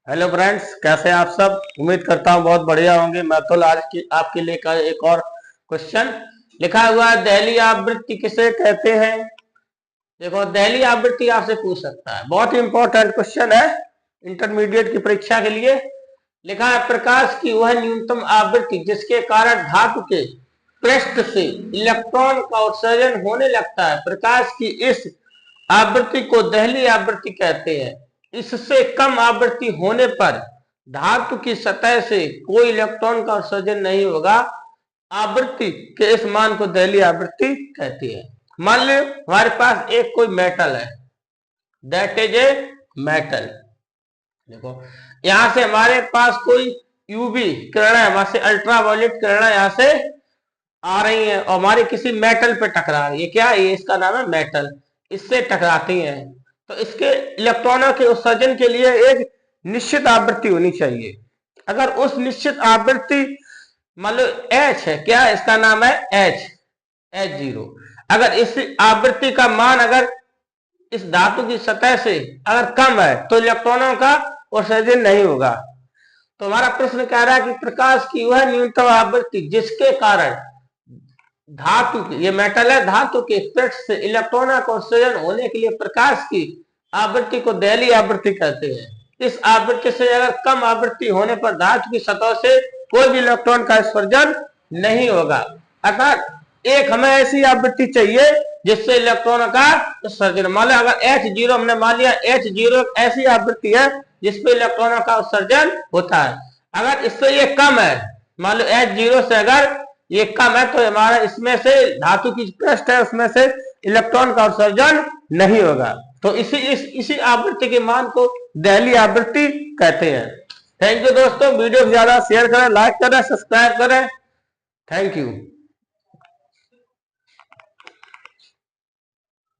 Hello friends, कैसे हैं आप सब। उम्मीद करता हूं बहुत बढ़िया होंगे। मैं तो आज की आपके लिए एक और क्वेश्चन लिखा हुआ है, दहली आवृत्ति किसे कहते हैं। देखो, दहली आवृत्ति आपसे पूछ सकता है, बहुत ही इंपॉर्टेंट क्वेश्चन है इंटरमीडिएट की परीक्षा के लिए। लिखा है, प्रकाश की वह न्यूनतम आवृत्ति जिसके कारण धातु के पृष्ठ से इलेक्ट्रॉन का उत्सर्जन होने लगता है, प्रकाश की इस आवृत्ति को दहली आवृत्ति कहते हैं। इससे कम आवृत्ति होने पर धातु की सतह से कोई इलेक्ट्रॉन का उत्सर्जन नहीं होगा। आवृत्ति के इस मान को दहली आवृत्ति कहती है। मान लो हमारे पास एक कोई मेटल है, दैट इज ए मेटल। देखो, यहां से हमारे पास कोई यूवी किरण है, वहां से अल्ट्रावायलेट किरण यहाँ से आ रही है और हमारे किसी मेटल पे टकरा रही है। क्या है ये? इसका नाम है मेटल। इससे टकराती हैं तो इसके इलेक्ट्रॉनों के उत्सर्जन के लिए एक निश्चित आवृत्ति होनी चाहिए। अगर उस निश्चित आवृत्ति मान लो एच है, क्या है? इसका नाम है एच जीरो। अगर इस आवृत्ति का मान अगर इस धातु की सतह से अगर कम है तो इलेक्ट्रॉनों का उत्सर्जन नहीं होगा। तो हमारा प्रश्न कह रहा है कि प्रकाश की वह न्यूनतम आवृत्ति जिसके कारण धातु की, ये मेटल है, धातु के पृष्ठ से इलेक्ट्रॉनों का उत्सर्जन होने के लिए प्रकाश की आवृत्ति को दहली आवृत्ति कहते हैं। इस आवृत्ति से अगर कम आवृत्ति होने पर धातु की सतह से कोई भी इलेक्ट्रॉन का उत्सर्जन नहीं होगा। अर्थात एक हमें ऐसी आवृत्ति चाहिए जिससे इलेक्ट्रॉनों का उत्सर्जन, मान लो अगर H0 हमने मान लिया, H0 ऐसी आवृत्ति है जिसपे इलेक्ट्रॉनों का उत्सर्जन होता है। अगर इससे ये कम है, मान लो H0 से अगर ये कम है तो हमारा इसमें से धातु की पृष्ठ है उसमें से इलेक्ट्रॉन का उत्सर्जन नहीं होगा। तो इसी आवृत्ति के मान को दहली आवृत्ति कहते हैं। थैंक यू दोस्तों, वीडियो को ज्यादा शेयर करें, लाइक करें, सब्सक्राइब करें। Thank you.